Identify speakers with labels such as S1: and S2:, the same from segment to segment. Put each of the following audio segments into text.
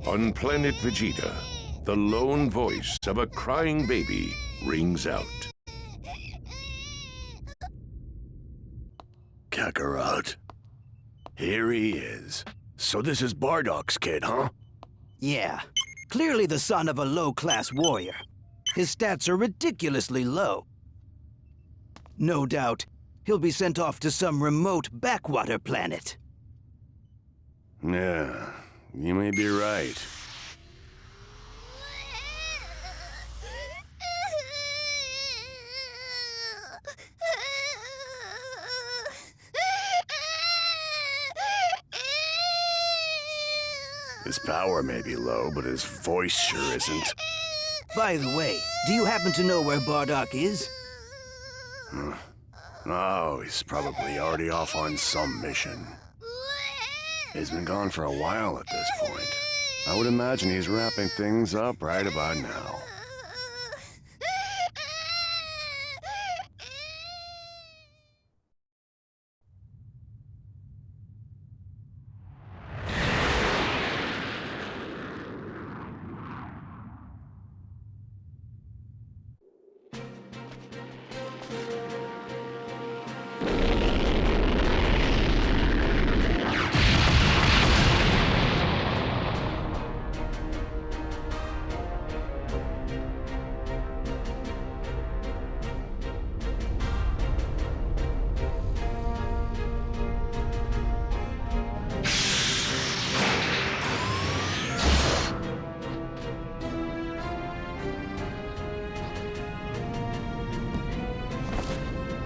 S1: On planet Vegeta, the lone voice of a crying baby rings out.
S2: Kakarot. Here he is. So this is Bardock's kid, huh?
S3: Yeah. Clearly the son of a low-class warrior. His stats are ridiculously low. No doubt, he'll be sent off to some remote backwater planet.
S2: Yeah, you may be right. His power may be low, but his voice sure isn't.
S3: By the way, do you happen to know where Bardock is?
S2: Oh, he's probably already off on some mission. He's been gone for a while at this point. I would imagine he's wrapping things up right about now.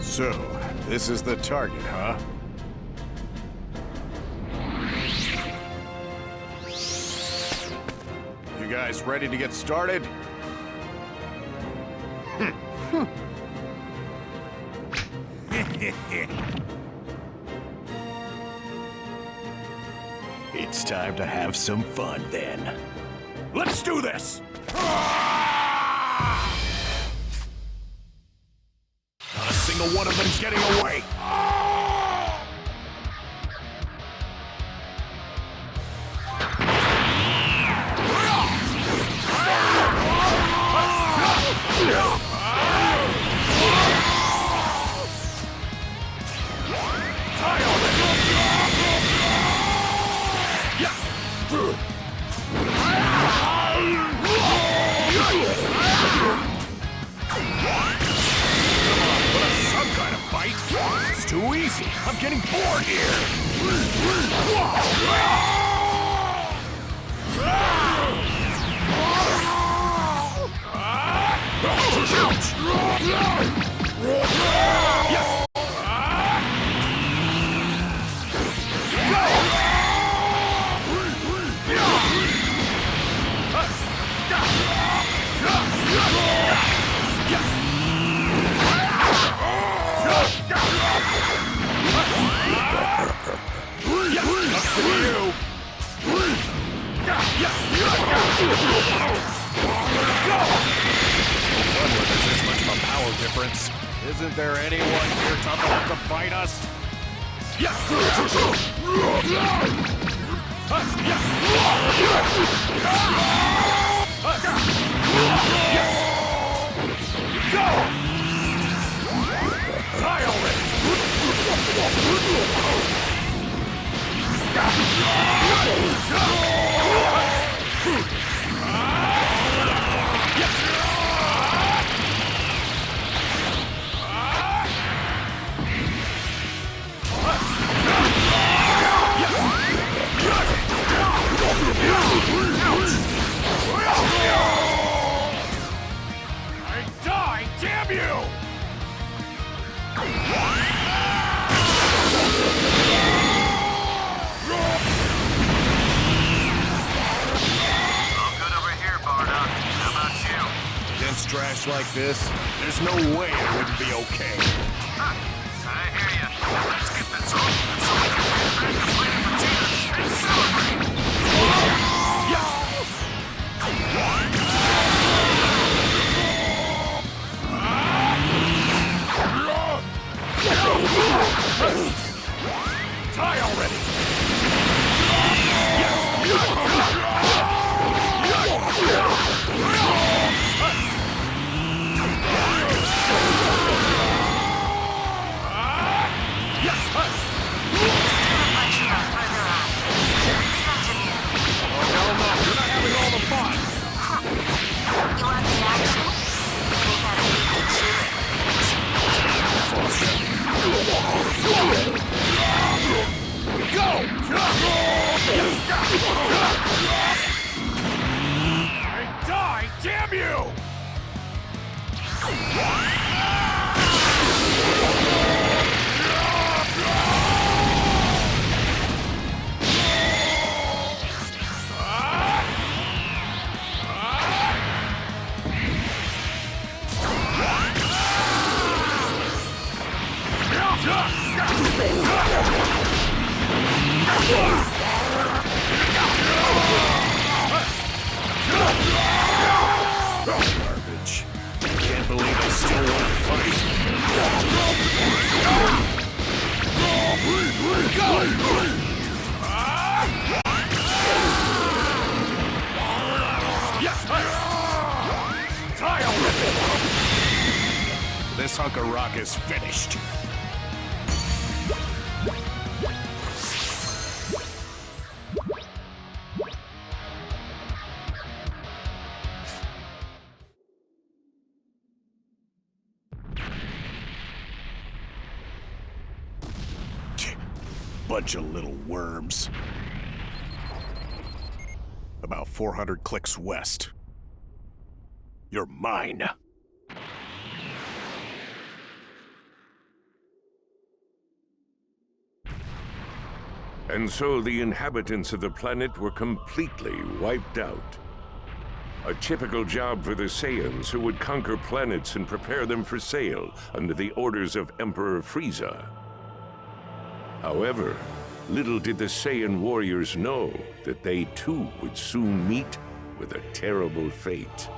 S4: So, this is the target, huh? You guys ready to get started? It's time to have some fun, then. Let's do this! Not a single one of them's getting away! too easy. I'm getting bored here. There's this much of a power difference. Isn't there anyone here tough enough to fight us? Die damn you! Against trash like this, there's no way it wouldn't be okay.
S5: I hear ya. Let's get this on so we can get back to Planet Vegeta and celebrate.
S4: Die already! Die, damn you! Garbage. Can't believe I still want to fight. This hunk of rock is finished. Bunch of little worms. About 400 clicks west. You're mine.
S1: And so the inhabitants of the planet were completely wiped out. A typical job for the Saiyans, who would conquer planets and prepare them for sale under the orders of Emperor Frieza. However, little did the Saiyan warriors know that they too would soon meet with a terrible fate.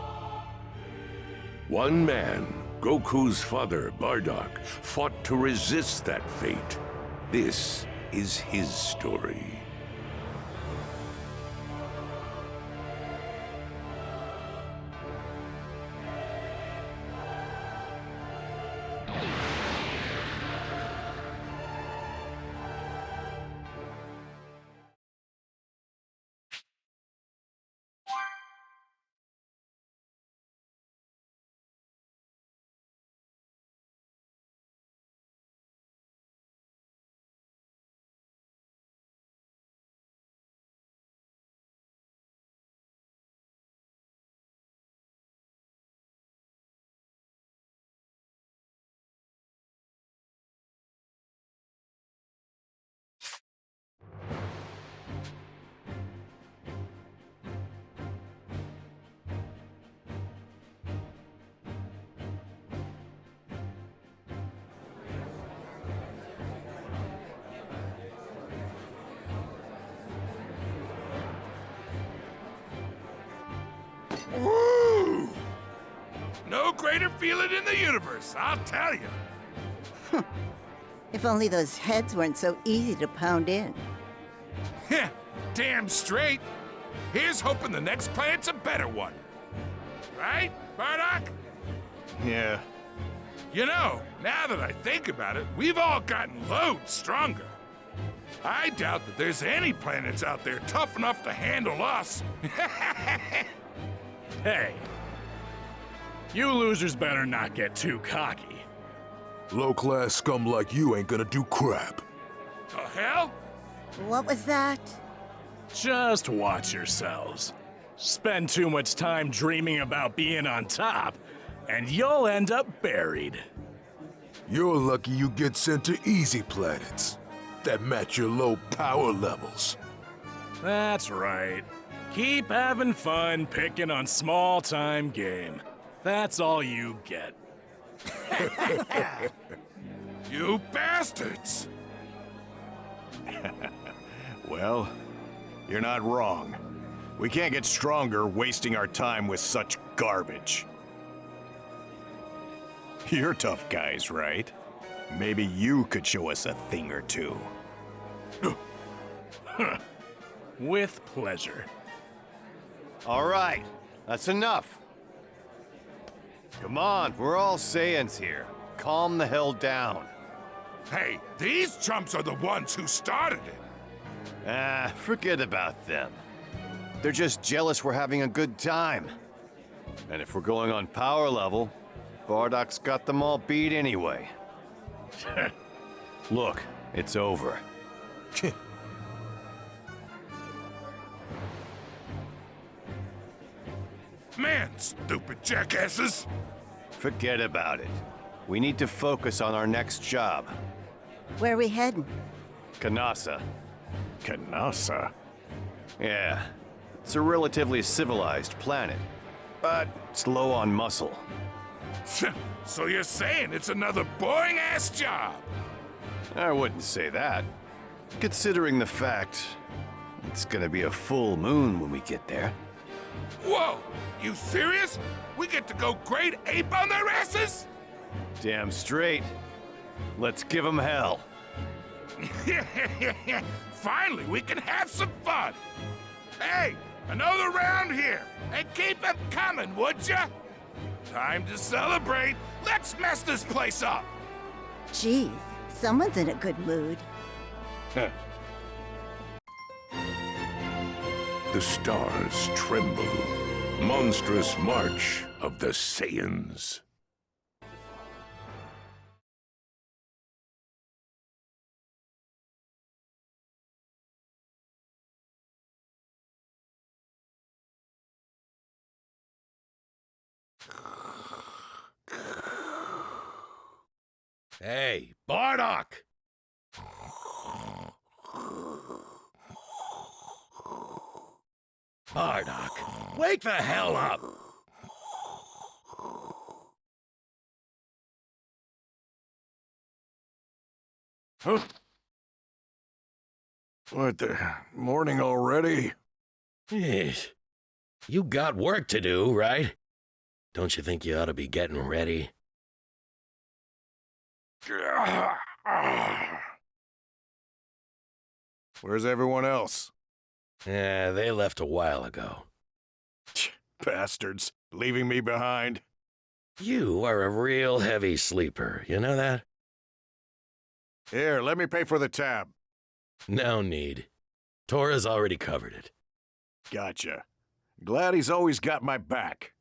S1: One man, Goku's father, Bardock, fought to resist that fate. This is his story.
S5: greater feeling in the universe, I'll tell you.
S6: If only those heads weren't so easy to pound in.
S5: Heh, damn straight. Here's hoping the next planet's a better one. Right, Bardock?
S4: Yeah.
S5: You know, now that I think about it, we've all gotten loads stronger. I doubt that there's any planets out there tough enough to handle us.
S4: Hey. You losers better not get too cocky.
S7: Low-class scum like you ain't gonna do crap.
S5: The hell?
S6: What was that?
S4: Just watch yourselves. Spend too much time dreaming about being on top, and you'll end up buried.
S7: You're lucky you get sent to easy planets that match your low power levels.
S4: That's right. Keep having fun picking on small-time game. That's all you get.
S5: You bastards!
S4: Well, you're not wrong. We can't get stronger wasting our time with such garbage. You're tough guys, right? Maybe you could show us a thing or two. With pleasure.
S8: All right, that's enough. Come on, we're all Saiyans here. Calm the hell down.
S5: Hey, these chumps are the ones who started it.
S8: Ah, forget about them. They're just jealous we're having a good time. And if we're going on power level, Bardock's got them all beat anyway. Look, it's over.
S5: Man, stupid jackasses!
S8: Forget about it. We need to focus on our next job.
S6: Where are we heading?
S8: Kanasa.
S4: Kanasa?
S8: Yeah, it's a relatively civilized planet, but it's low on muscle.
S5: So you're saying it's another boring-ass job?
S8: I wouldn't say that. Considering the fact it's gonna be a full moon when we get there.
S5: Whoa! You serious? We get to go great ape on their asses?
S8: Damn straight. Let's give them hell.
S5: Finally, we can have some fun. Hey, another round here, and keep them coming, would ya? Time to celebrate. Let's mess this place up.
S6: Geez, someone's in a good mood.
S1: The stars tremble. Monstrous march of the Saiyans.
S9: Hey, Bardock! Bardock, wake the hell up!
S7: Huh? What the? Morning already?
S9: Jeez. You got work to do, right? Don't you think you ought to be getting ready?
S4: Where's everyone else?
S9: Yeah, they left a while ago.
S4: Bastards, leaving me behind.
S9: You are a real heavy sleeper, you know that?
S4: Here, let me pay for the tab.
S9: No need. Tora's already covered it.
S4: Gotcha. Glad he's always got my back.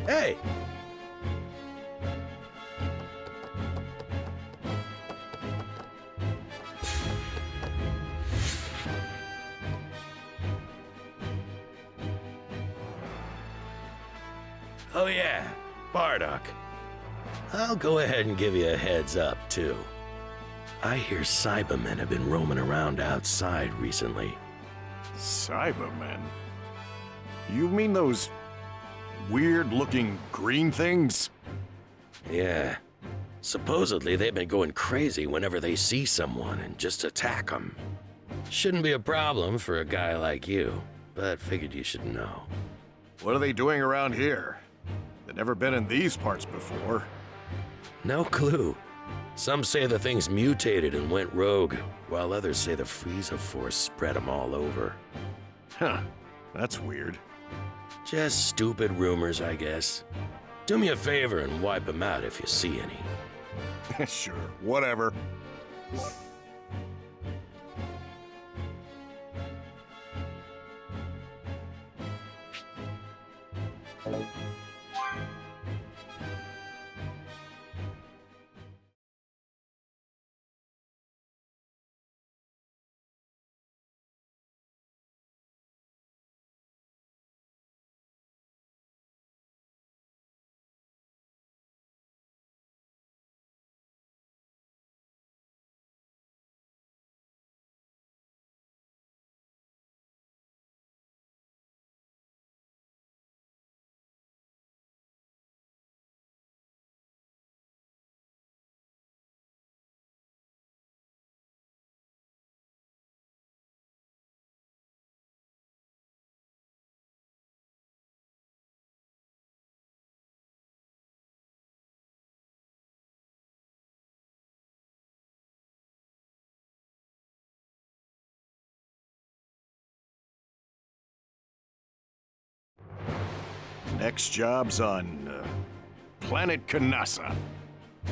S9: Hey! Oh yeah, Bardock. I'll go ahead and give you a heads up, too. I hear Cybermen have been roaming around outside recently.
S2: Cybermen? You mean those weird-looking green things?
S9: Yeah. Supposedly they've been going crazy whenever they see someone and just attack them. Shouldn't be a problem for a guy like you, but figured you should know.
S2: What are they doing around here? They've never been in these parts before.
S9: No clue. Some say the thing's mutated and went rogue, while others say the Frieza Force spread them all over.
S2: Huh. That's weird.
S9: Just stupid rumors, I guess. Do me a favor and wipe them out if you see any.
S2: Sure, whatever. Next job's on Planet Kanasa.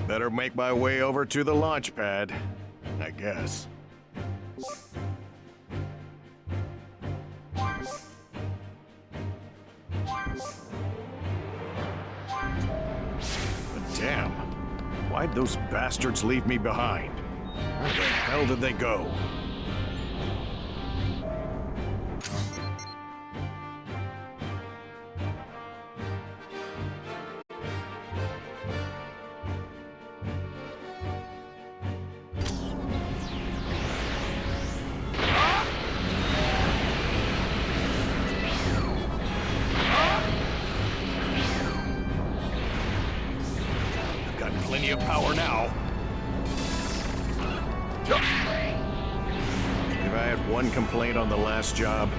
S2: Better make my way over to the launch pad, I guess. But damn, why'd those bastards leave me behind? Where the hell did they go? Plenty of power now. If I had one complaint on the last job,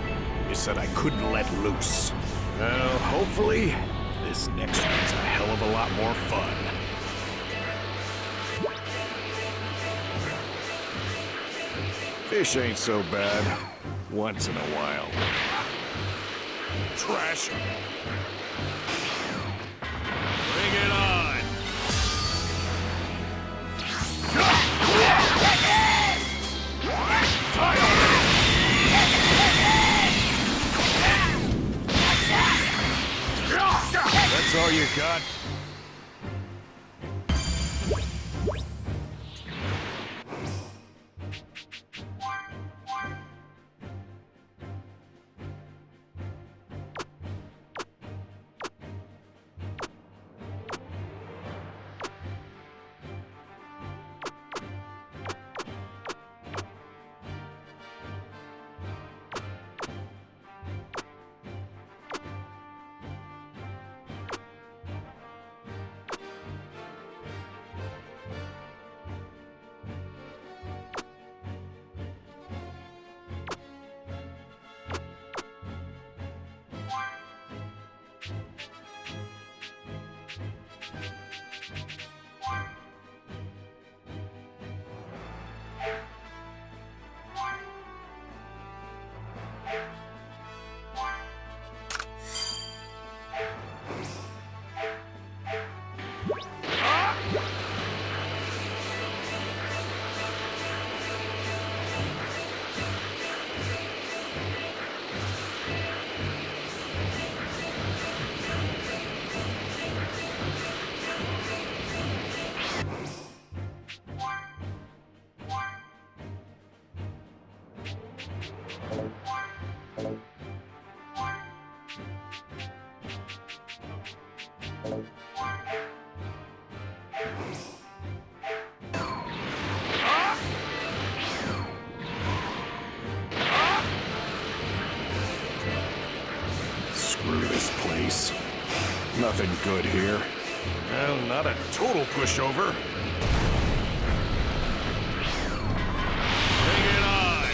S2: it said I couldn't let loose. Well, hopefully, this next one's a hell of a lot more fun. Fish ain't so bad, once in a while. Trash 'em. Bring it on! That's all you got?
S4: Screw this place. Nothing good here. Well, not a total pushover. Bring it on!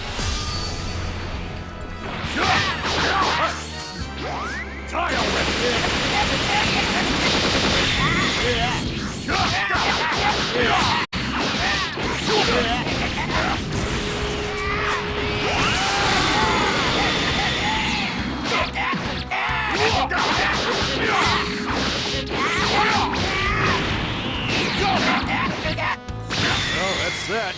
S4: Die Well, that's that.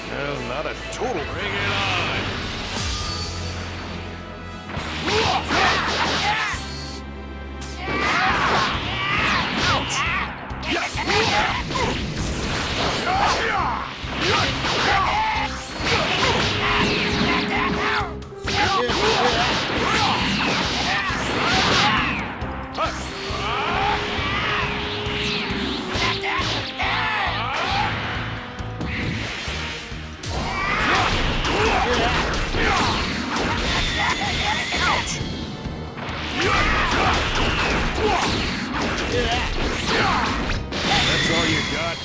S4: Well, not a total. Bring it on! That's all you got?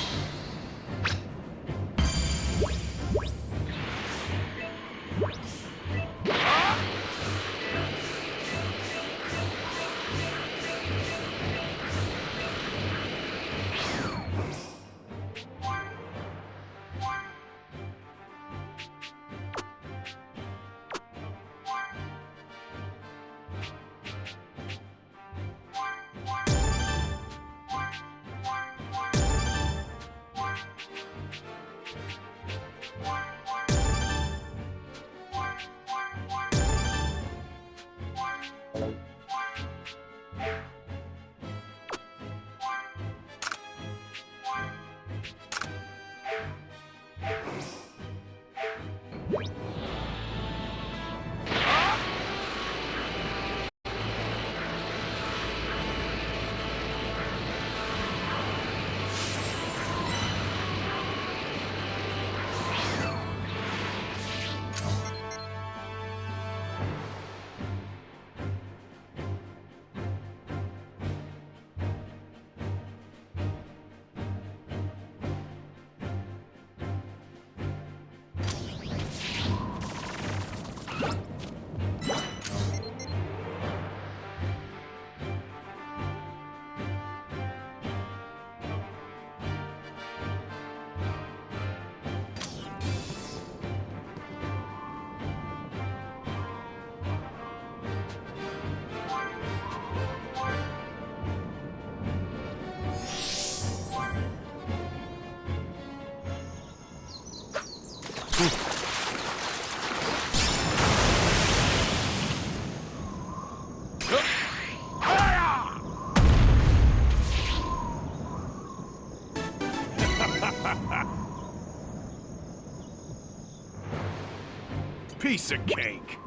S4: Piece of cake.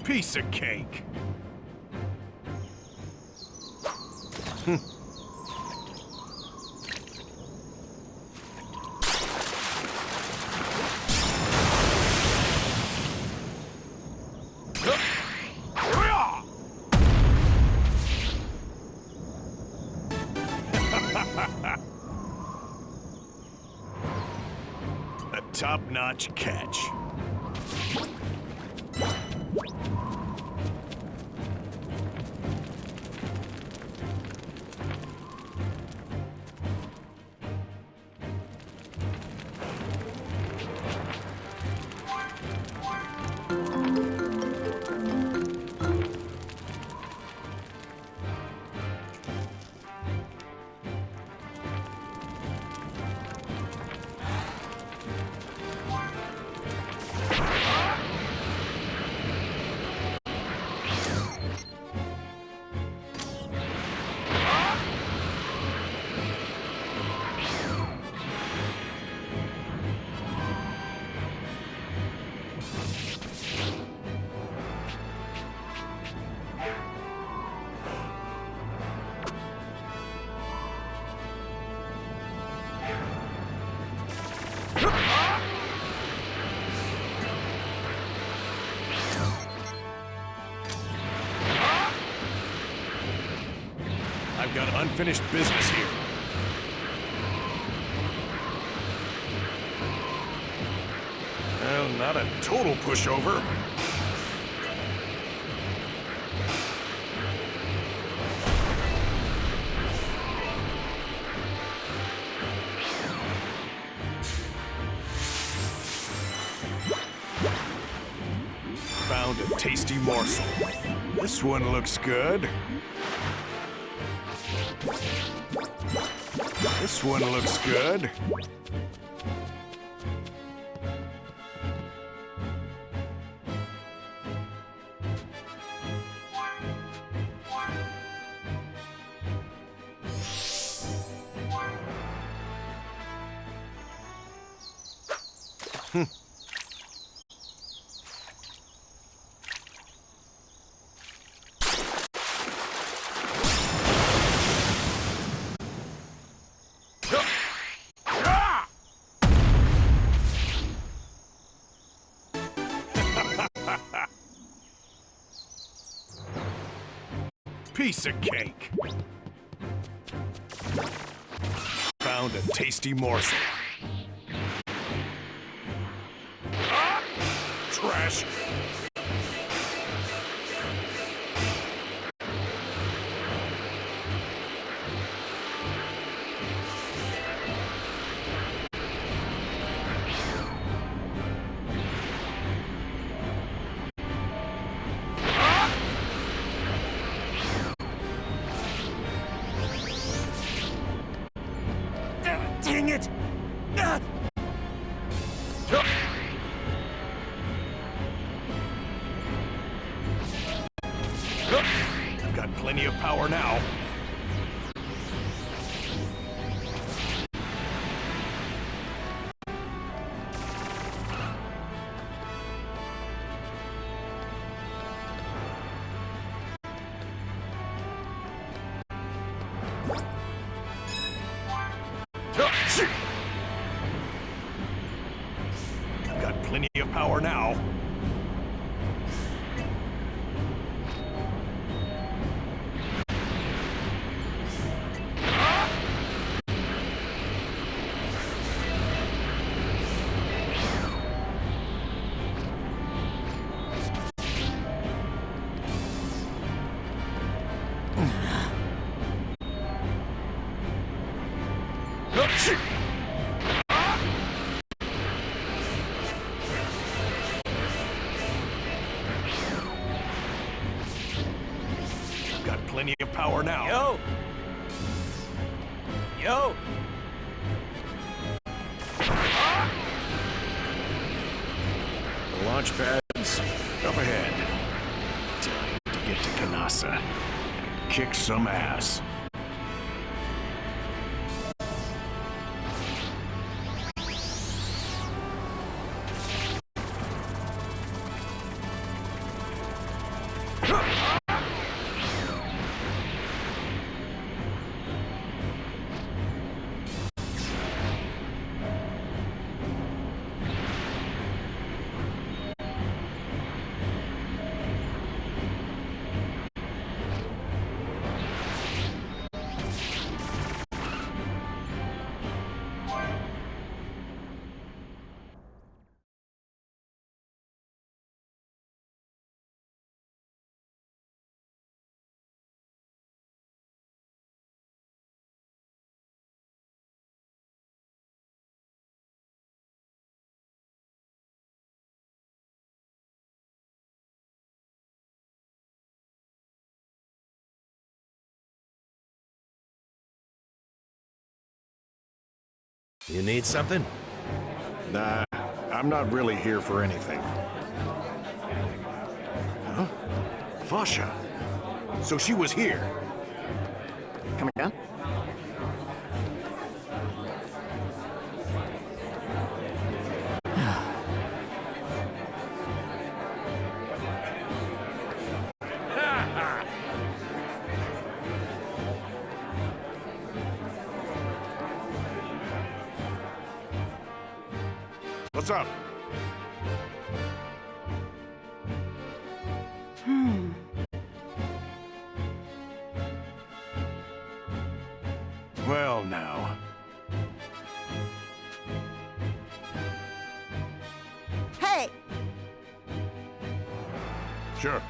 S4: Piece Piece of cake. A top-notch catch. I've got unfinished business here. Well, not a total pushover. Found a tasty morsel. This one looks good. This one looks good. Piece of cake. Found a tasty morsel. Trash. Dang it! I've got plenty of power now. I've got plenty of power now. Got plenty of power now.
S10: Yo! Yo!
S4: The launch pads up ahead. Time to get to Kanasa. Kick some ass.
S9: You need something?
S10: Nah, I'm not really here for anything. Huh? Fasha. So she was here.
S3: Coming down?
S10: What's up? Well, now.
S6: Hey!
S10: Sure.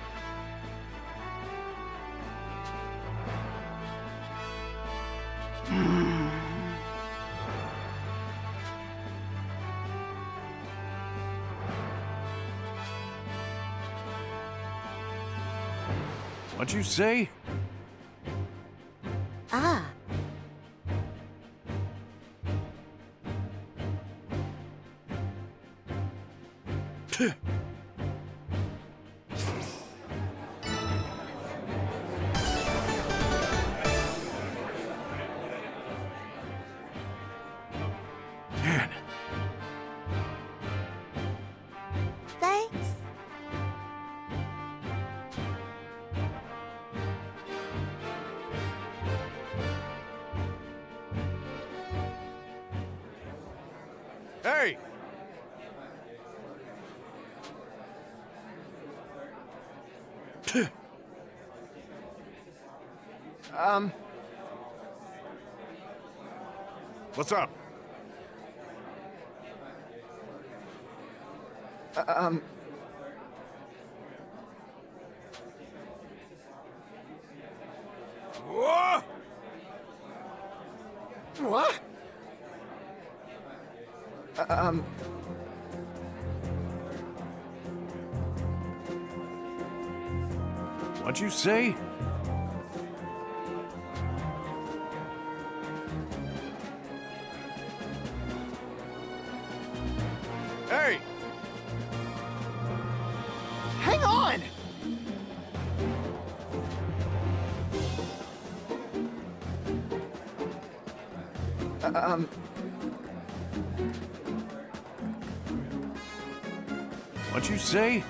S10: What'd you say?
S6: Ah.
S10: Man,
S6: Thanks.
S10: hey! What's up? Whoa!
S3: What?
S10: What'd you say? Hey!
S3: Hang on!
S10: What'd you say?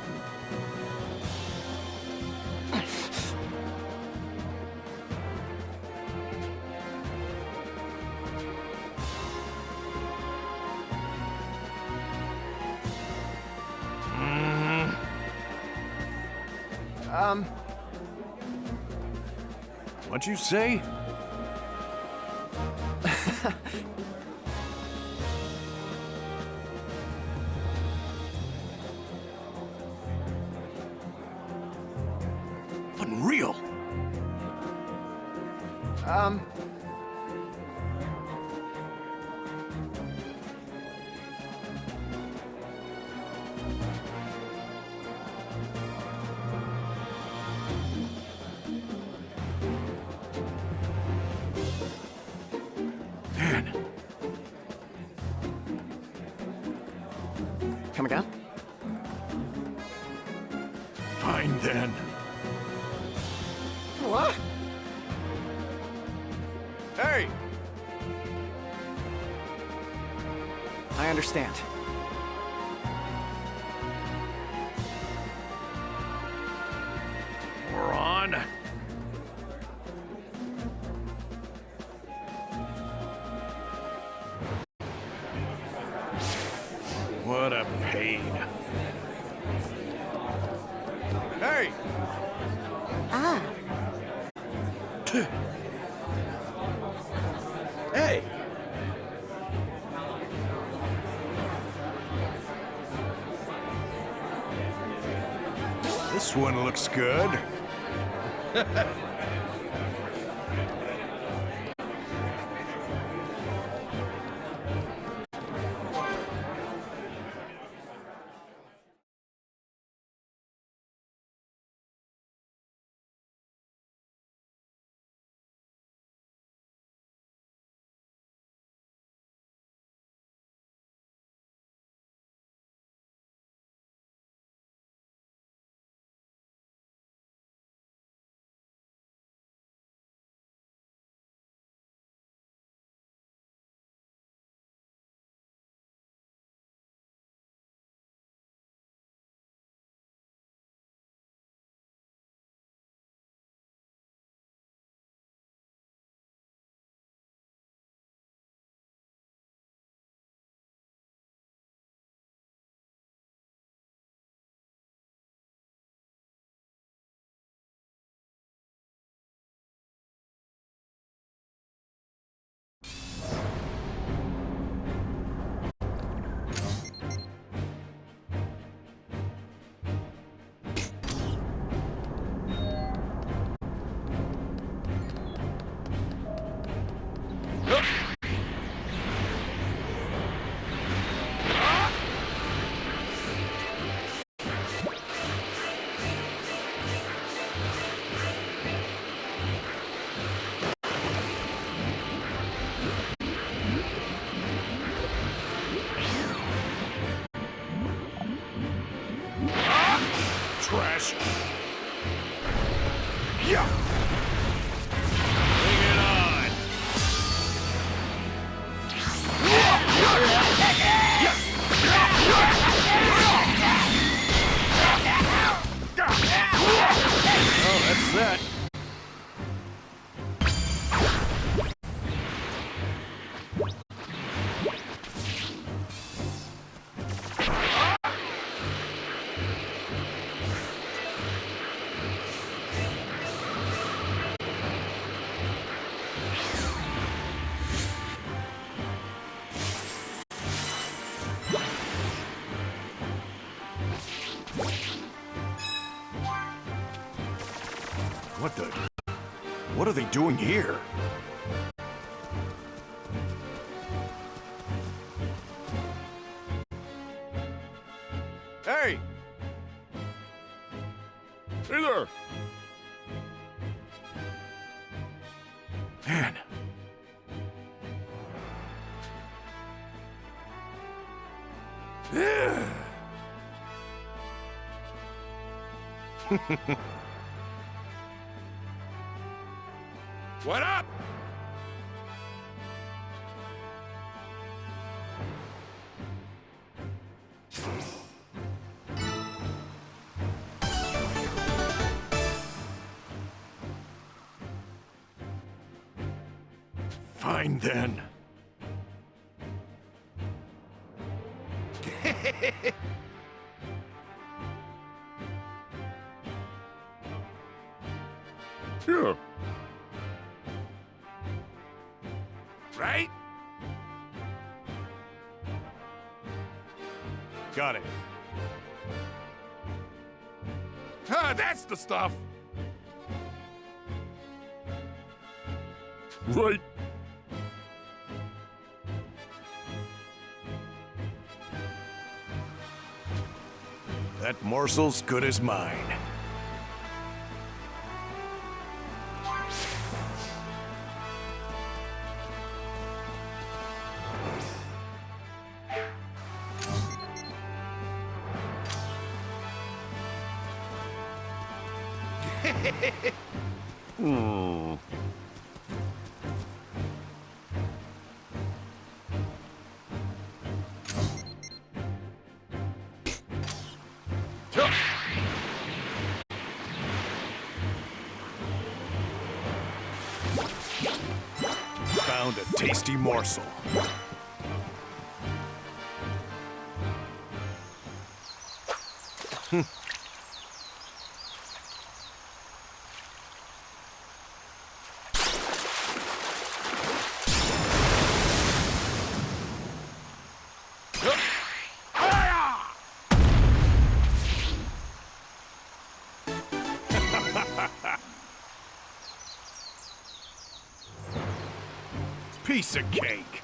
S10: What'd you say? Unreal. Man,
S3: Coming down?
S10: fine then.
S3: What?
S10: Hey!
S3: I understand.
S10: We're on. What a pain. Hey!
S6: Ah.
S9: Hey!
S10: This one looks good. Trash! Yeah!
S4: Bring it on!
S8: Oh, that's that.
S10: What the? What are they doing here?
S8: Hey!
S5: Hey there!
S10: Man.
S5: What up?
S10: Fine then.
S5: Yeah. Right?
S10: Got it.
S5: Ah, that's the stuff.
S10: Right. That morsel's good as mine. Found a tasty morsel. Piece of cake.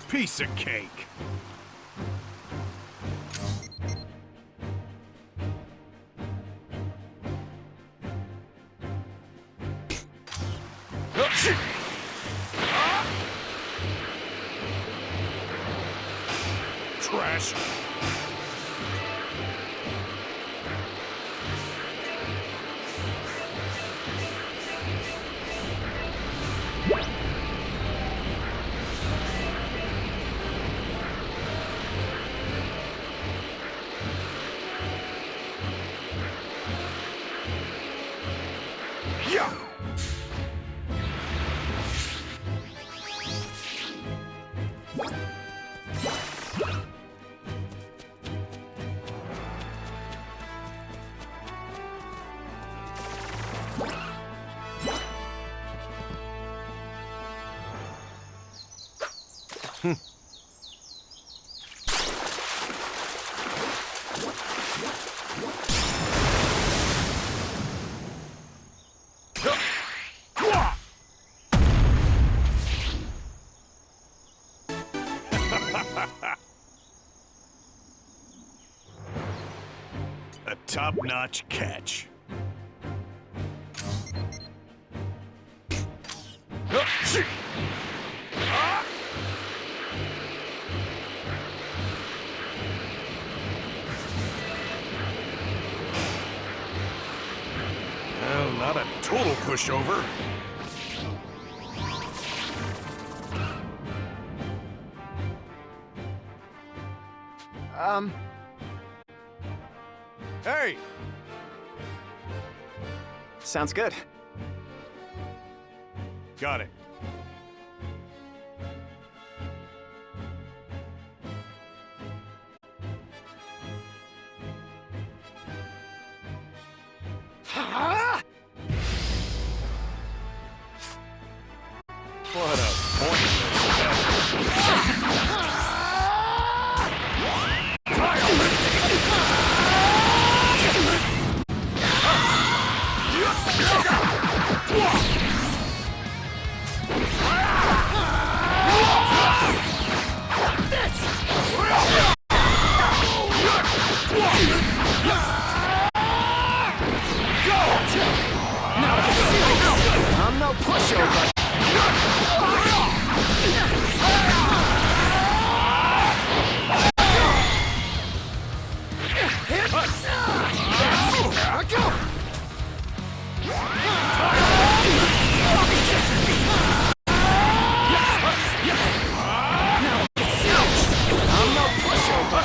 S10: Piece of cake. Trash.
S4: A top-notch catch. Well, not a total pushover.
S11: Hey! Sounds good.
S4: Got it. What a pointless effort.
S11: I'm no pushover. I'm no pushover.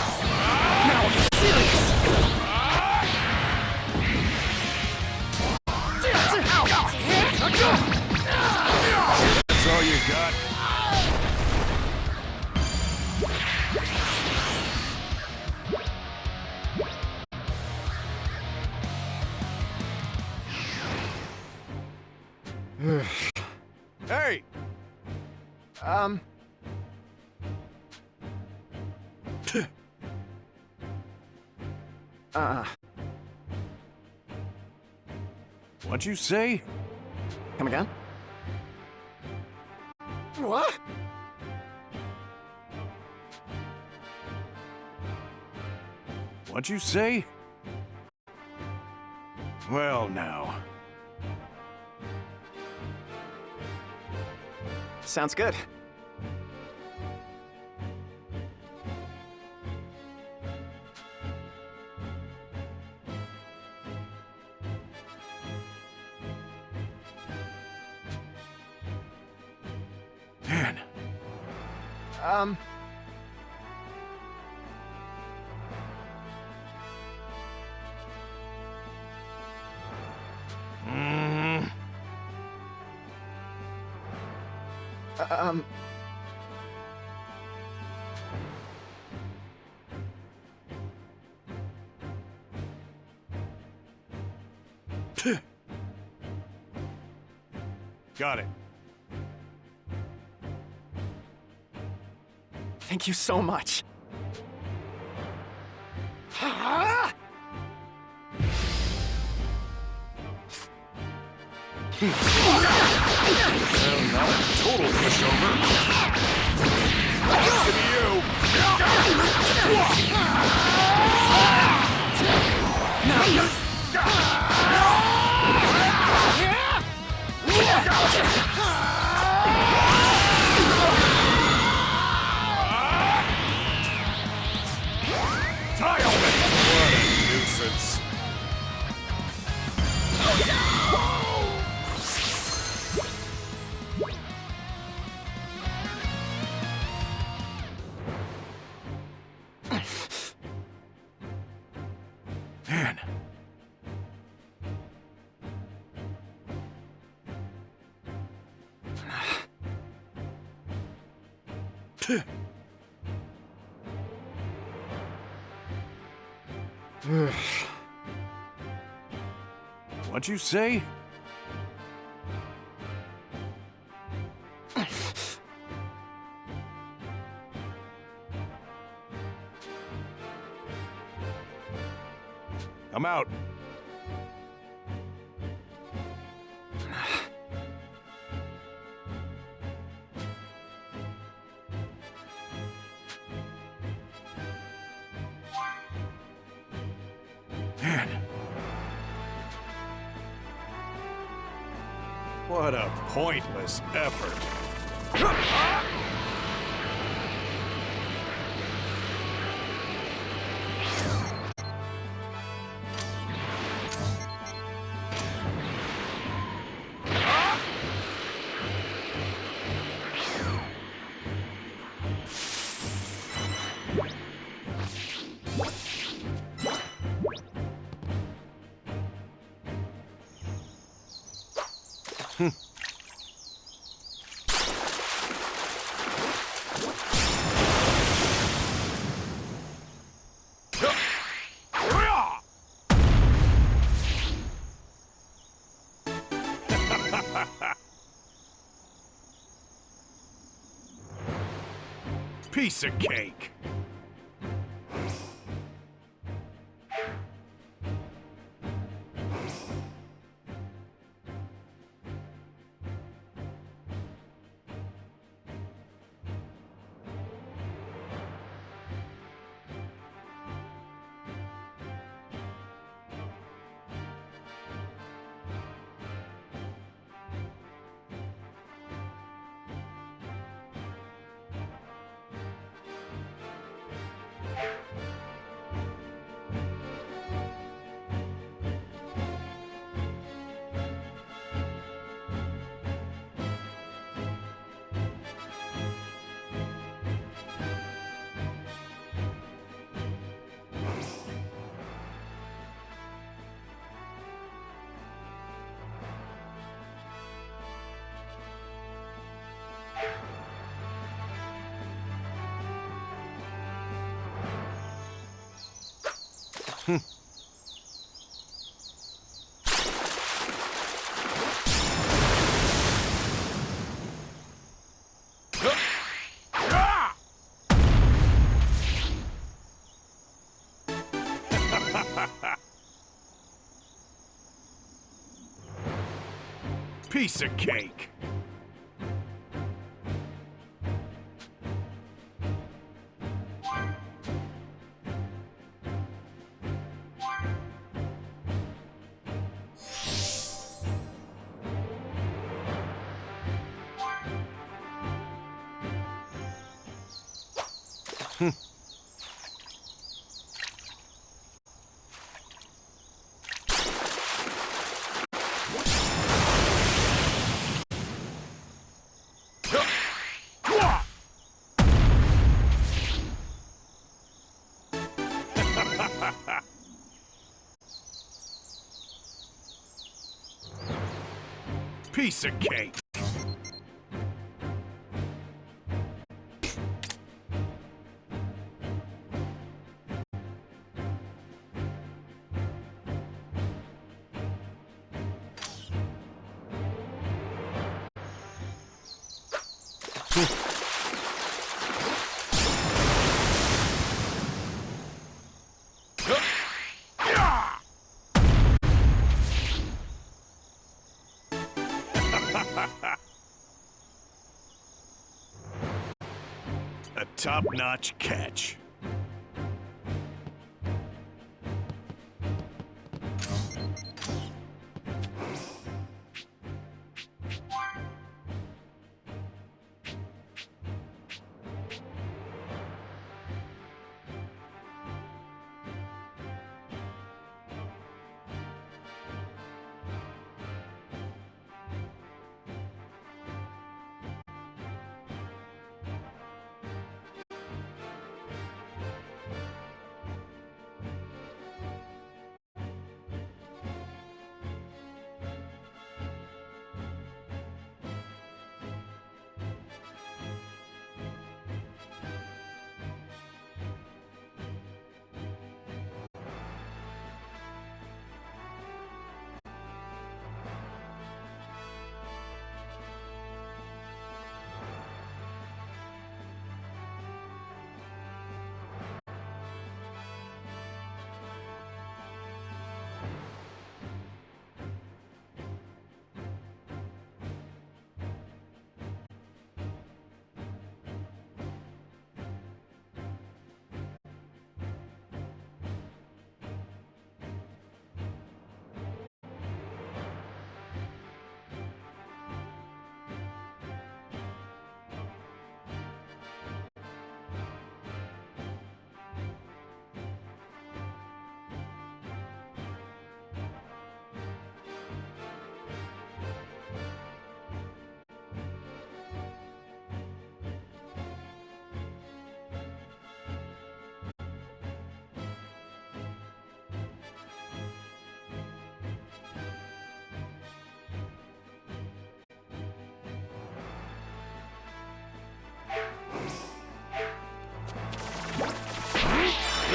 S11: Now get serious.
S4: That's all you got? Hey! What'd you say?
S11: Come again? What?
S4: What'd you say? Well, now.
S11: Sounds good.
S4: Man. Got it.
S11: Thank you so much.
S4: Well, not a total pushover. Look at you. Tile me! What a nuisance. Man. What'd you say? I'm out. Man. What a pointless effort. Piece of cake. Piece of cake. Piece of cake. A top-notch catch.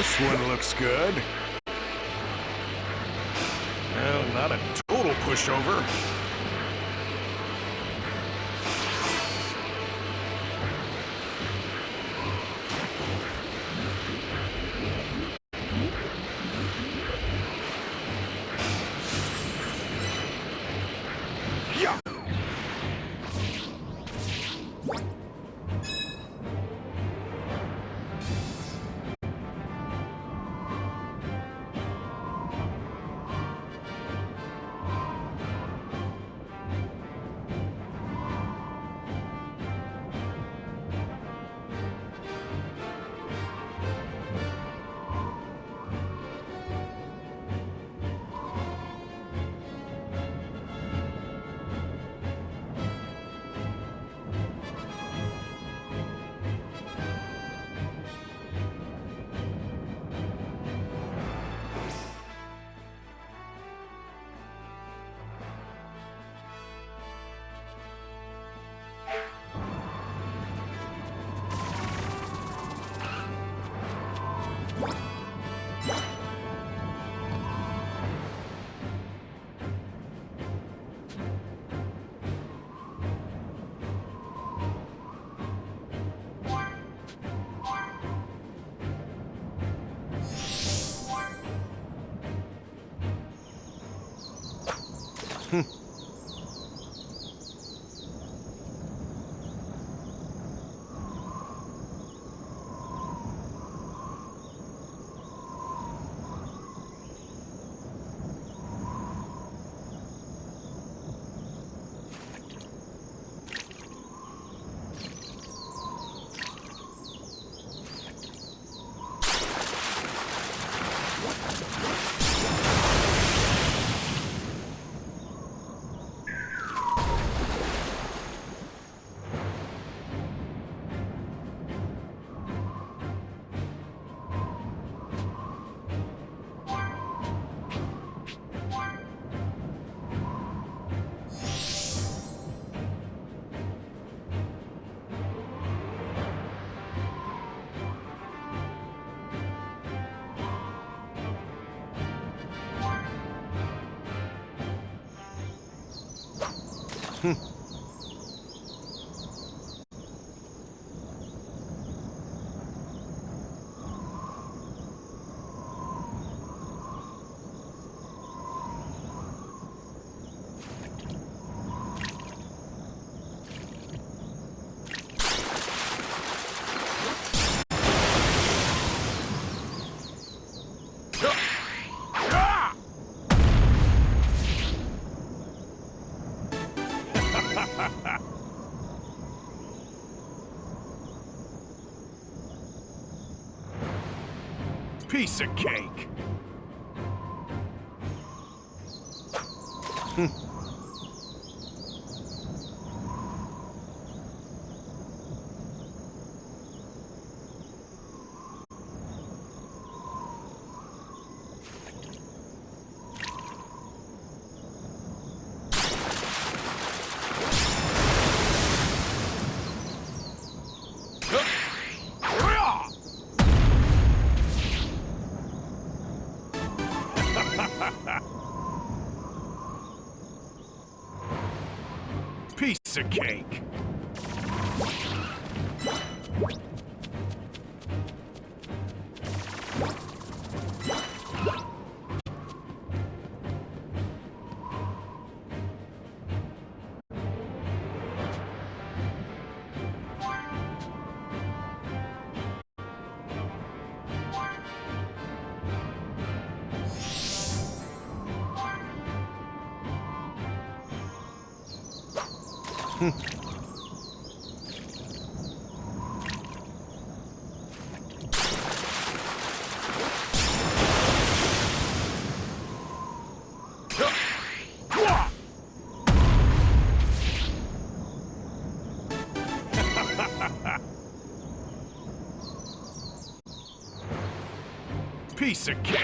S4: This one looks good. Well, not a total pushover.
S5: Yeah.
S4: Piece of cake. Piece of cake. Piece of cake.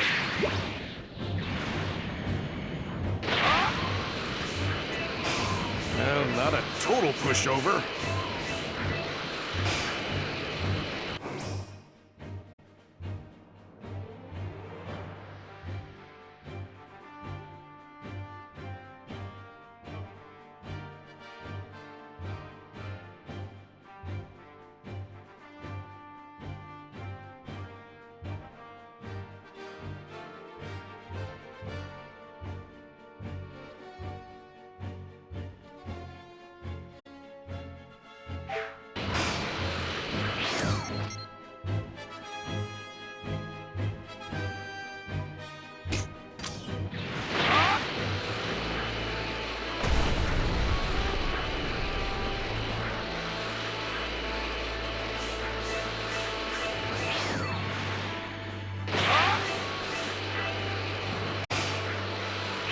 S4: Well, not a total pushover.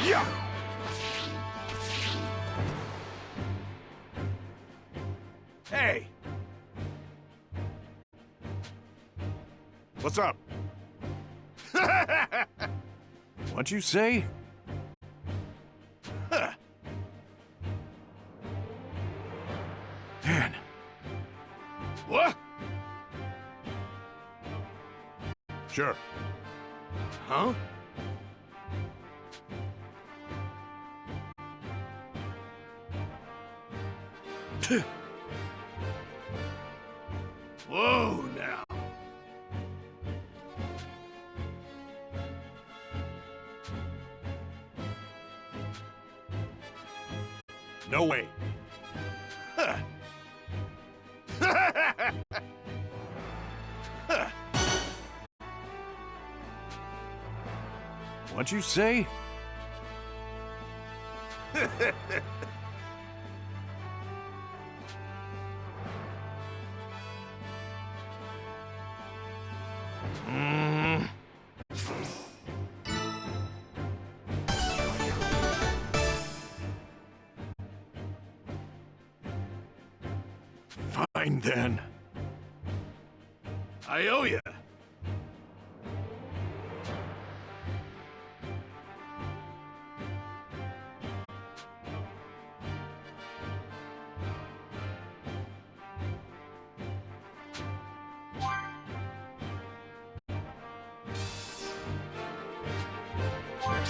S10: Yeah.
S5: Hey!
S10: What's up? What'd you say?
S5: Huh.
S10: Man.
S5: What?
S10: Sure.
S5: Huh? Whoa, now.
S10: No way.
S5: Huh. Huh.
S10: What'd you say? Fine then.
S5: I owe you.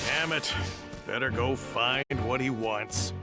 S10: Damn it. Better go find what he wants.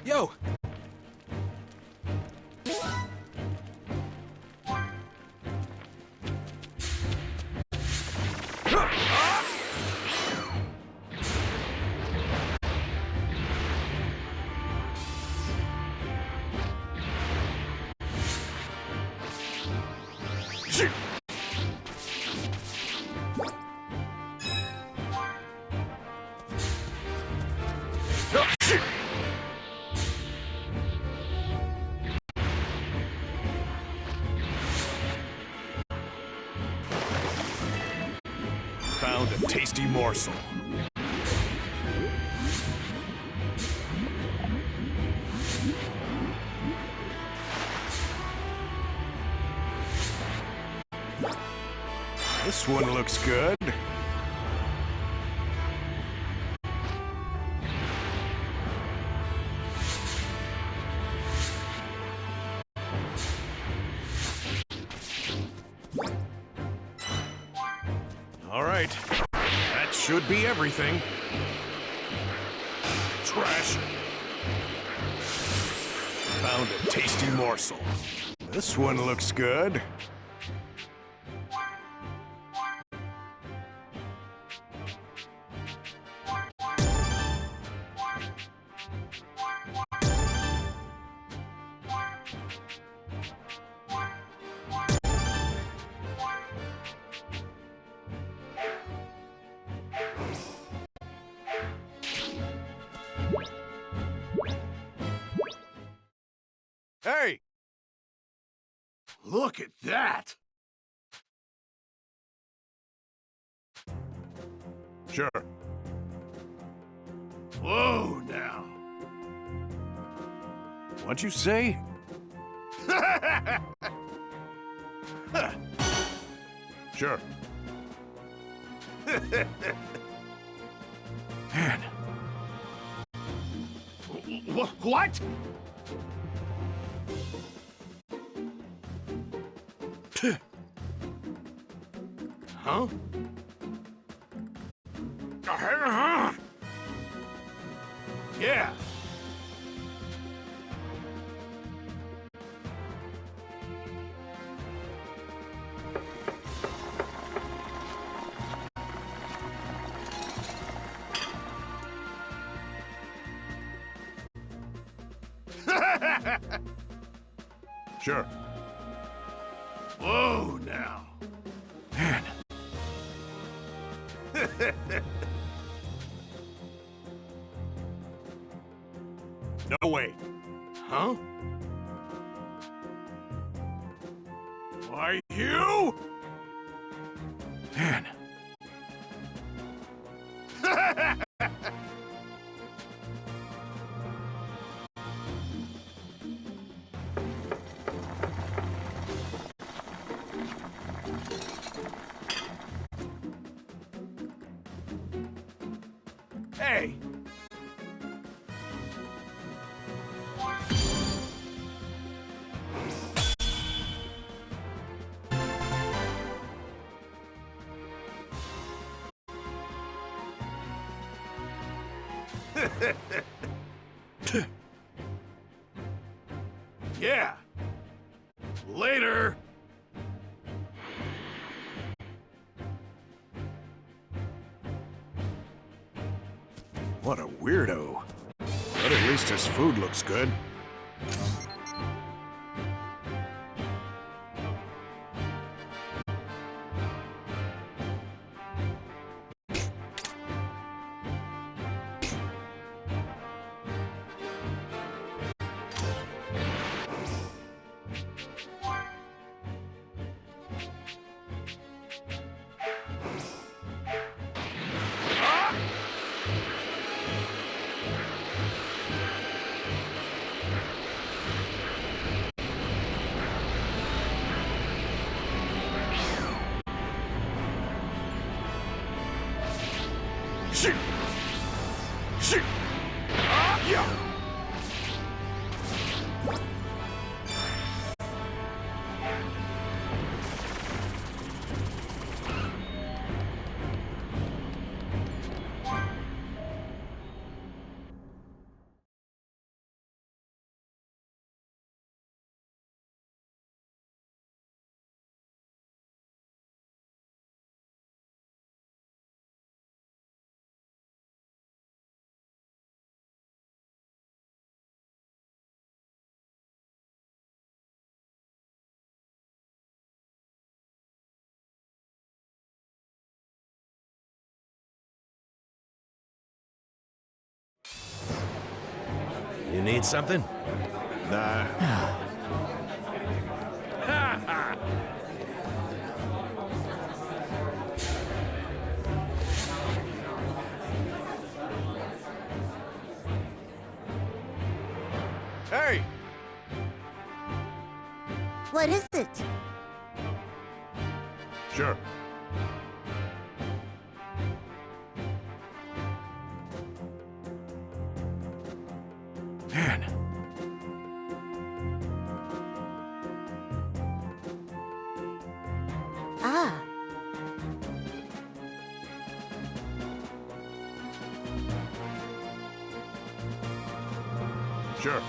S3: Yo!
S10: Found a tasty morsel. This one looks good. All right, that should be everything. Trash. Found a tasty morsel. This one looks good. Hey!
S5: Look at that!
S10: Sure.
S5: Whoa, now.
S10: What'd you say? Sure. Man.
S5: What? Huh? Yeah.
S10: Sure. Whoa, now. Man. No way. Huh? Are you? Man. Hey! Yeah. Later. What a weirdo. But at least his food looks good. Shoot! Shoot! Yeah!
S9: You need something?
S10: Nah. Hey!
S6: What is it?
S10: Sure. Man.
S6: Ah.
S10: Sure.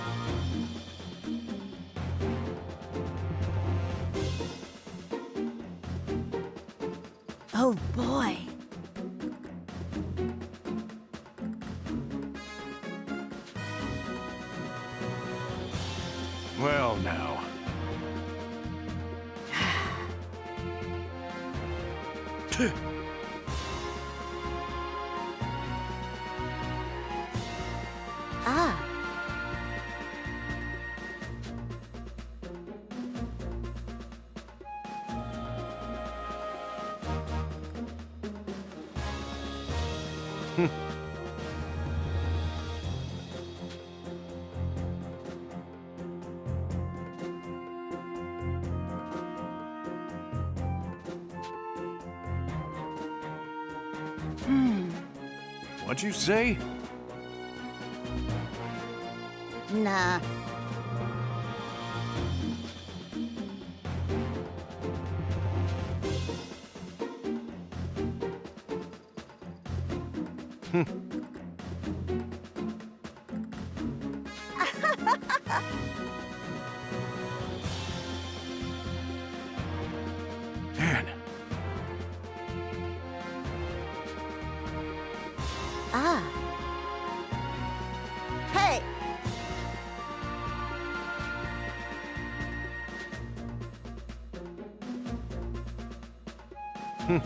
S6: Oh boy.
S10: Well, now.
S6: Ah.
S10: What'd you say?
S6: Nah.
S10: Man.
S6: Ah. Hey. Ah.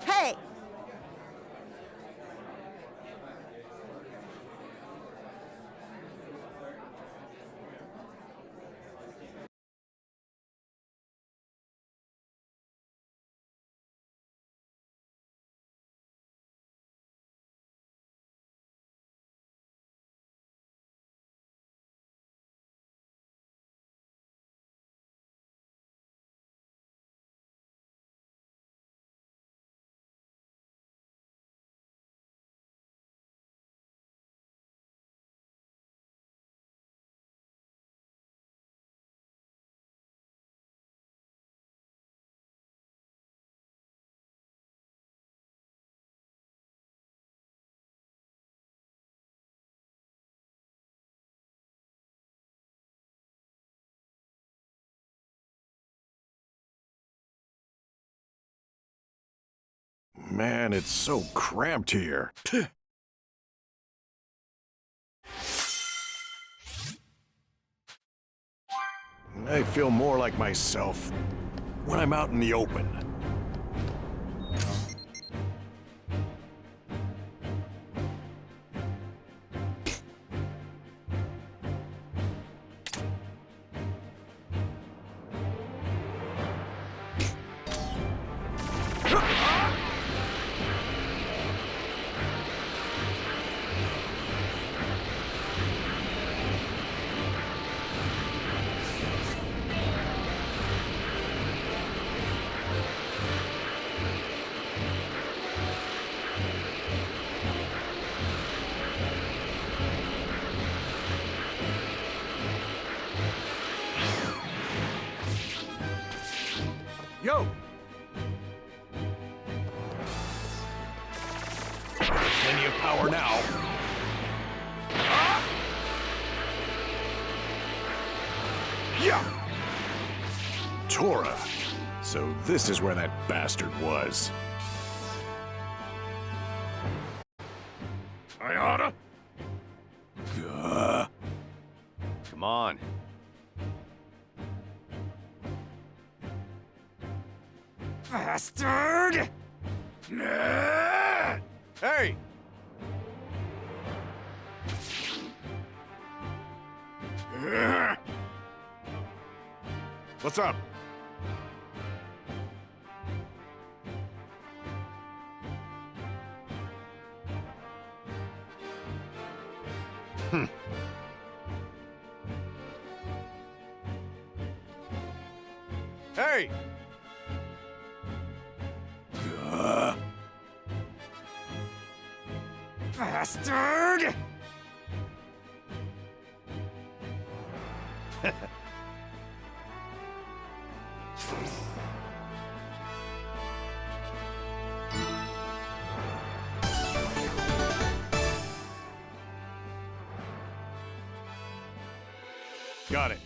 S6: Hey!
S10: Man, it's so cramped here. I feel more like myself when I'm out in the open. Yo! Plenty of power now. Yeah! Tora. So this is where that bastard was.
S5: I oughta.
S8: Come on.
S5: Bastard! Nah!
S10: Hey! What's up? Hey!
S5: Bastard!
S10: Got it.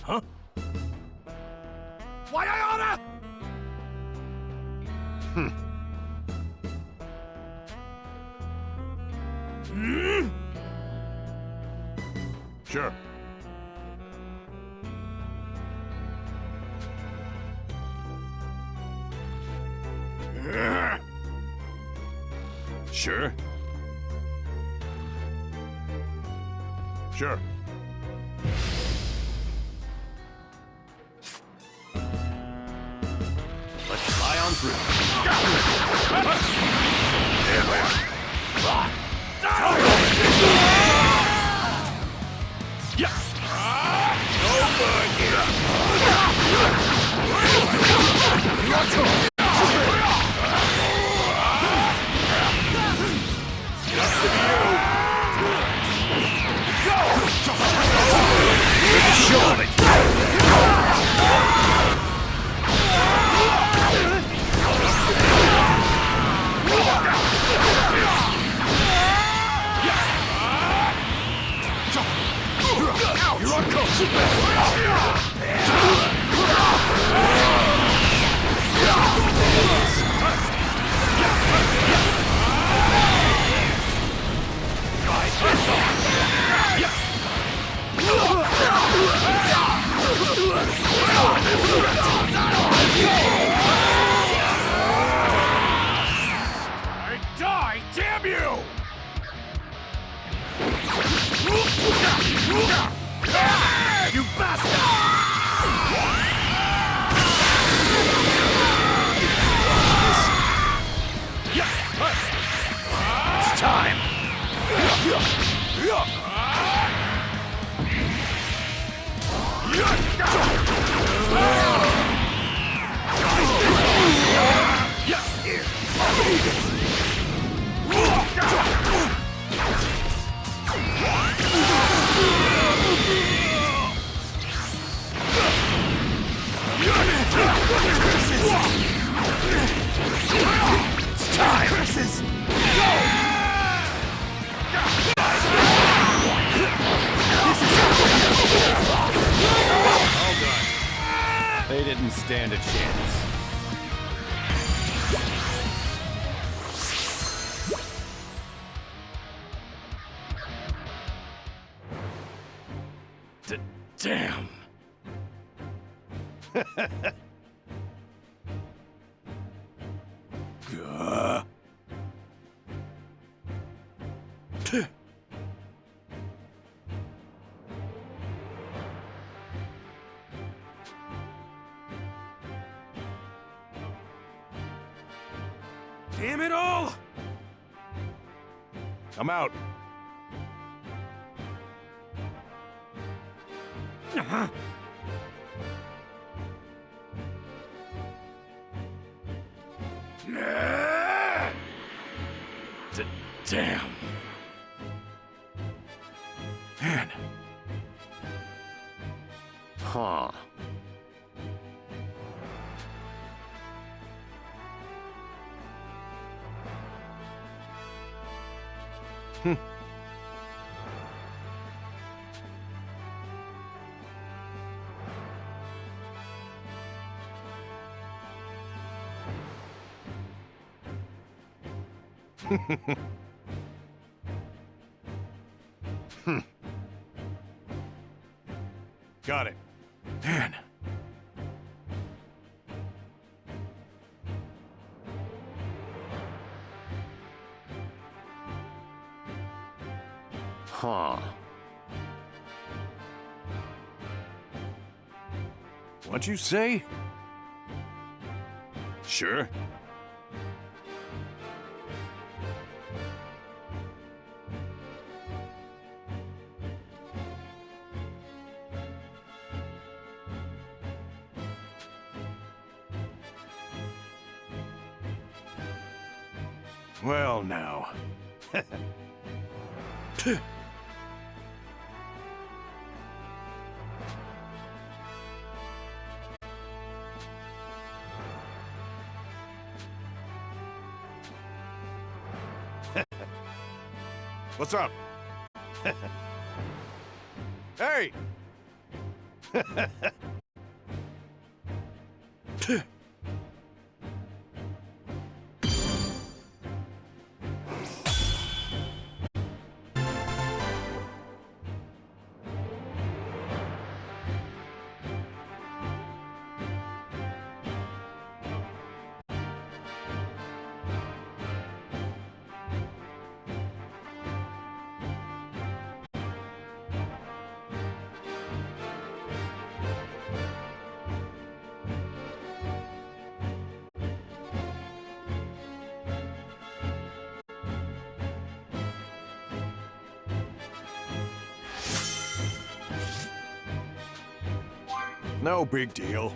S5: Huh? Why I oughta?
S10: Sure.
S5: Sure.
S10: Sure.
S8: Let's fly on through.
S5: No good.
S10: show of it! You're on coast!
S5: I die, damn you! You bastard! It's time! It's time! Curses!
S8: They didn't stand a chance.
S4: Damn.
S10: Damn it all! I'm out.
S4: Damn.
S10: Man.
S8: Huh.
S10: Got it. Man.
S8: Huh.
S10: What you say?
S8: Sure.
S10: Well, now. What's up? Hey! No big deal.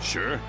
S8: Sure.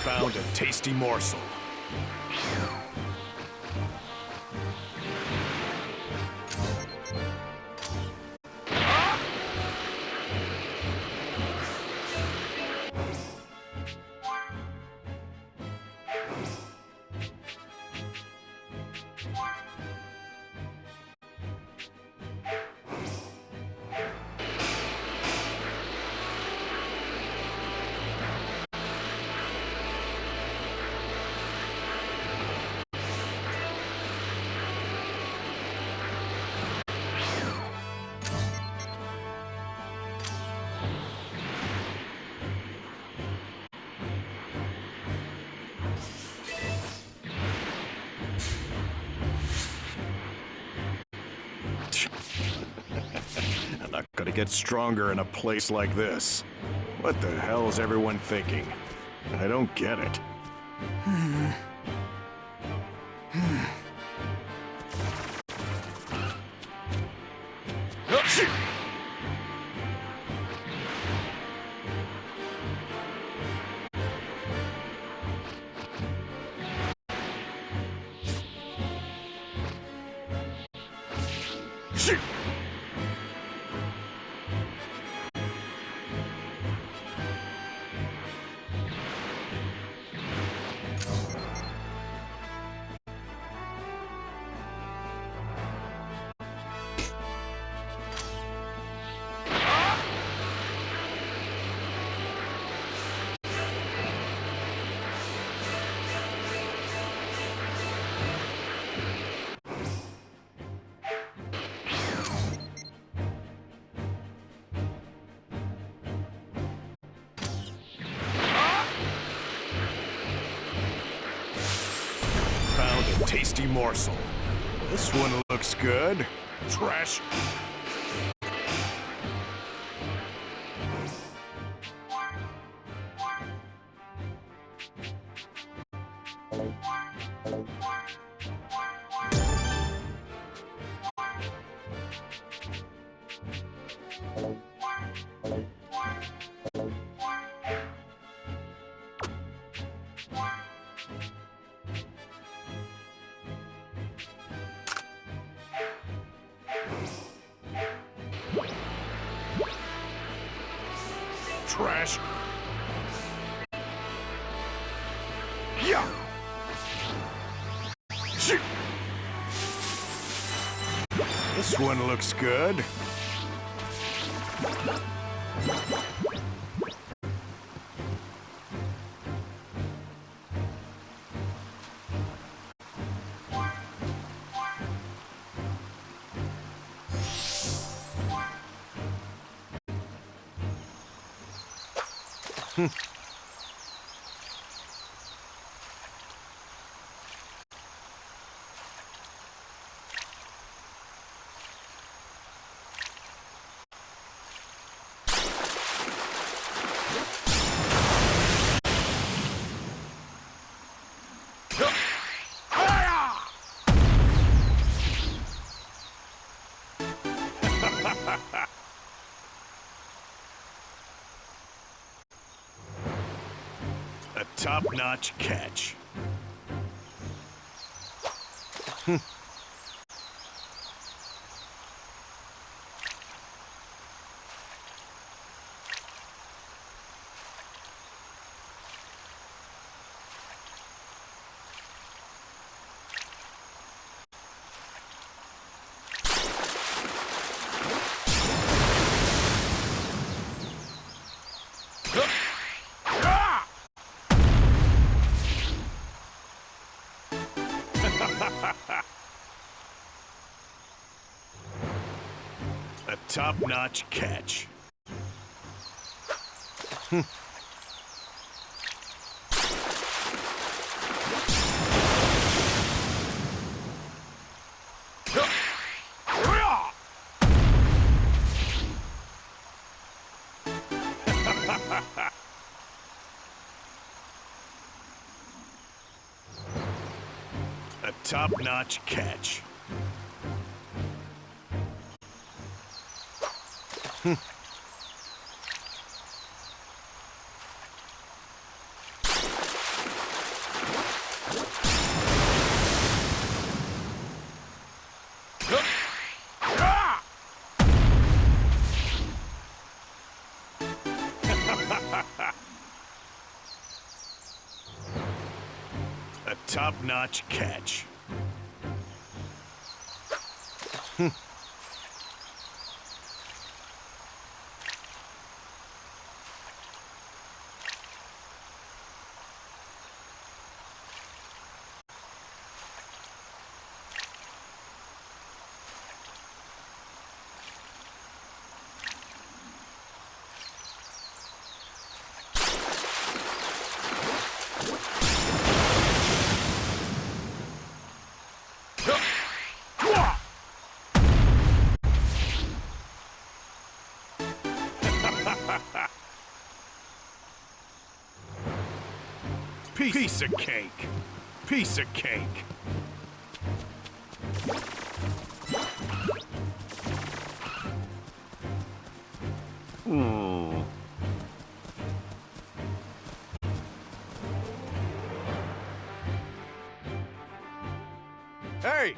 S10: Found a tasty morsel. I'm not gonna get stronger in a place like this. What the hell is everyone thinking? I don't get it. Found a tasty morsel. This one looks good. Trash. Trash. Yeah. Shit. This one looks good. A top-notch catch. A top-notch catch. A top-notch catch. A top-notch catch. Piece of cake. Piece of cake. Hey!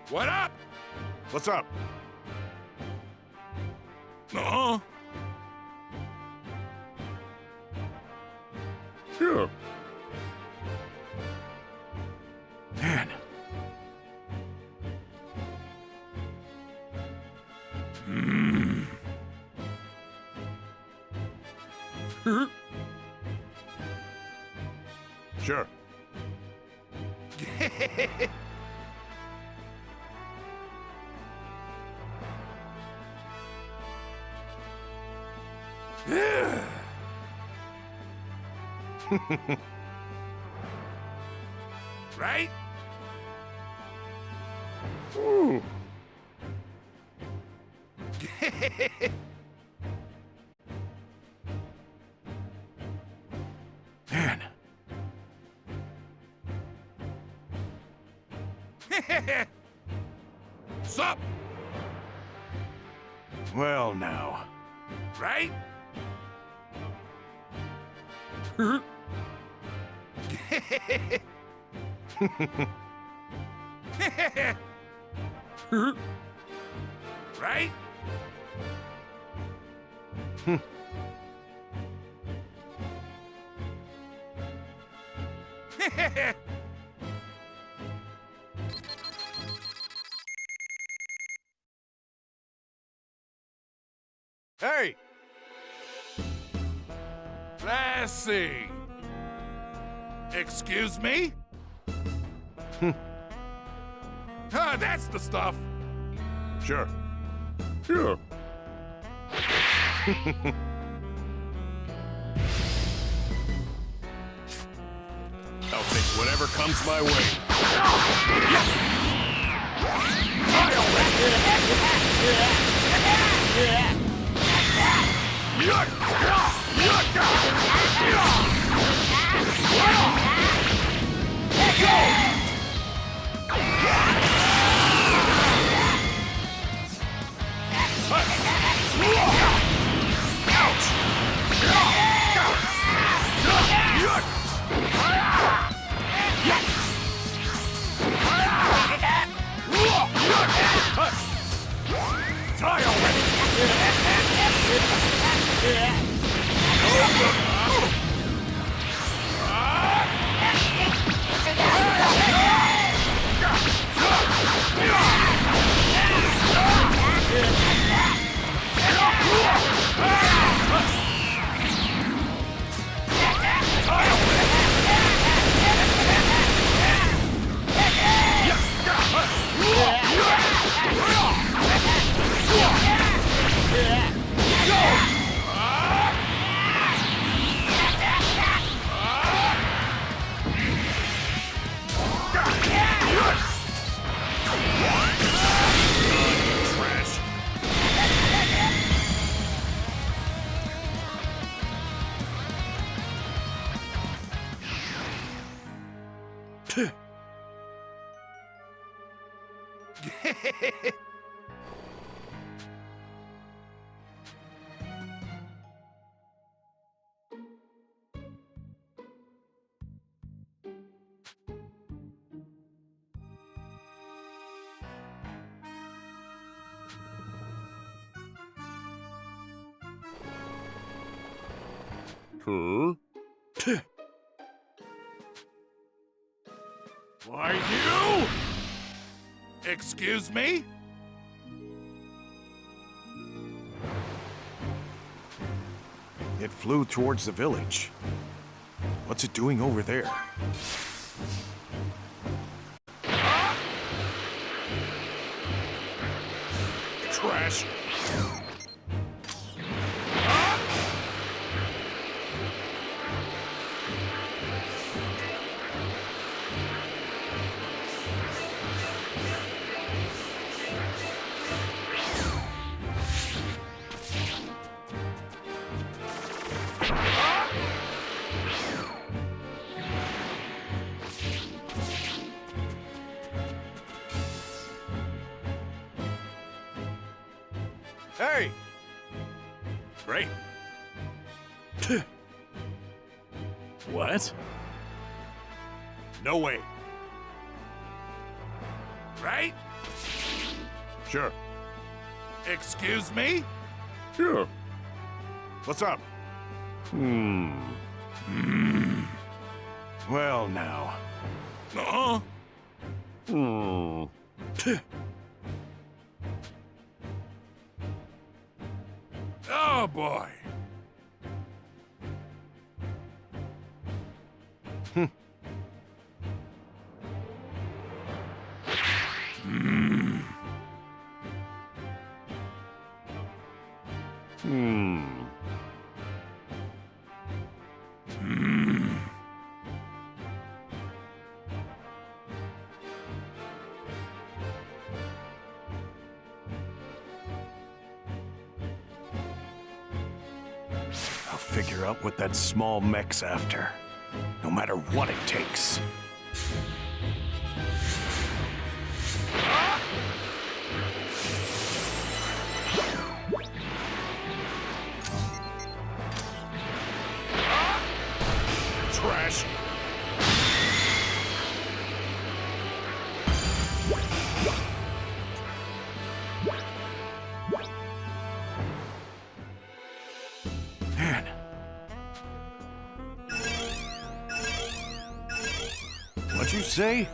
S5: What up?
S10: What's up?
S5: Uh-huh.
S10: Sure. Man. Sure.
S5: Right?
S10: Ooh. Man.
S5: Sup?
S10: Well, now.
S5: Right? Right?
S10: Hey!
S5: Let's see. Excuse me? That's the stuff.
S10: Sure. Sure. I'll take whatever comes my way. Huh?
S5: Why, you? Excuse me?
S10: It flew towards the village. What's it doing over there?
S5: Trash.
S10: Hey!
S5: Great.
S4: What?
S10: No way.
S5: Right?
S10: Sure.
S5: Excuse me?
S10: Sure. What's up? Well, now.
S5: Uh-huh. Oh, boy.
S10: I'll figure out what that small mech's after. No matter what it takes.
S5: Trash.
S10: Man. What'd you say?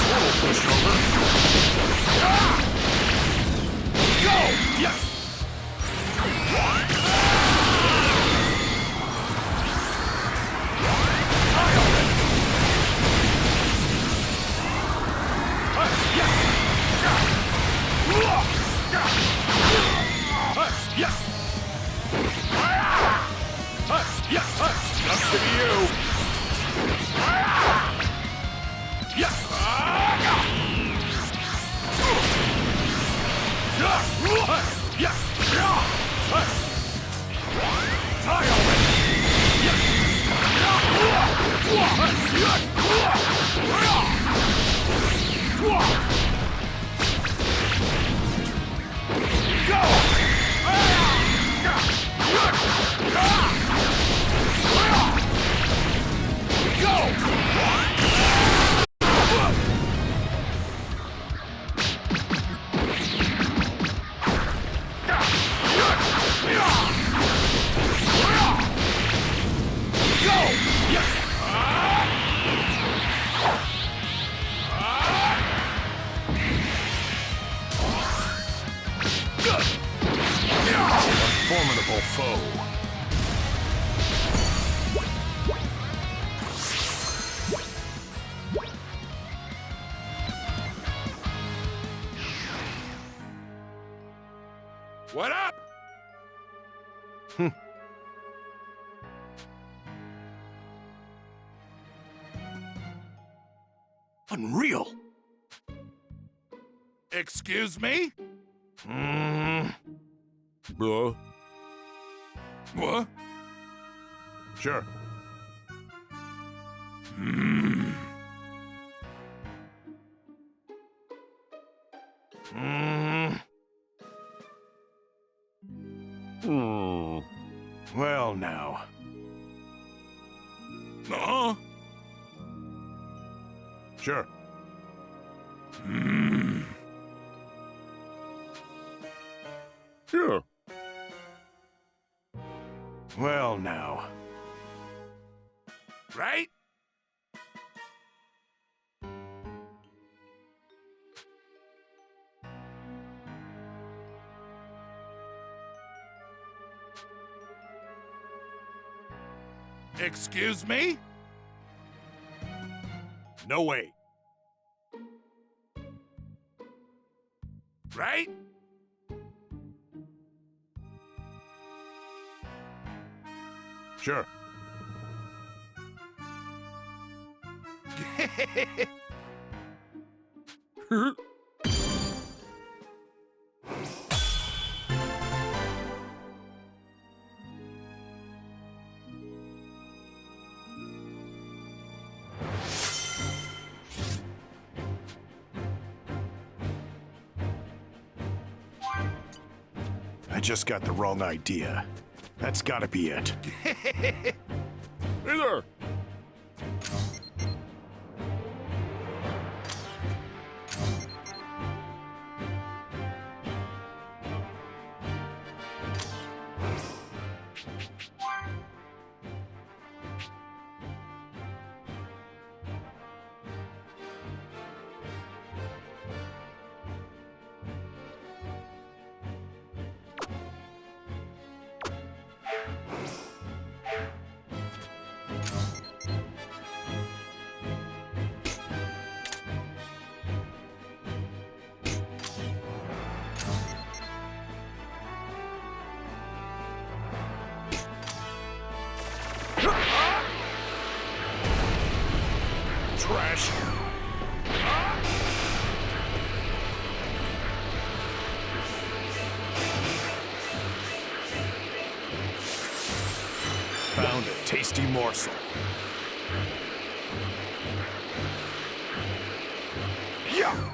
S10: Total pushover. Go! Yeah! Sucks to be you. Formidable foe.
S5: What up?
S10: Unreal.
S5: Excuse me?
S7: Bro.
S5: What?
S10: Sure. Well, now.
S5: Uh-huh.
S10: Sure.
S5: Sure.
S10: Well, now.
S5: Right? Excuse me?
S10: No way.
S5: Right?
S10: Sure. I just got the wrong idea. That's gotta be it.
S5: Hey there.
S10: Trash. Found a tasty morsel. Yeah!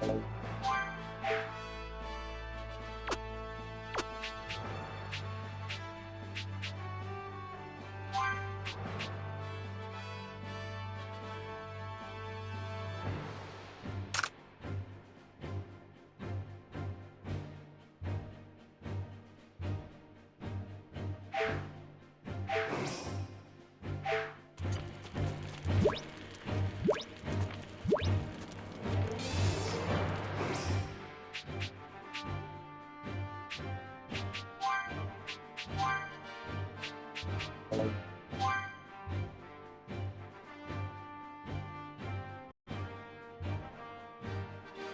S6: Bye.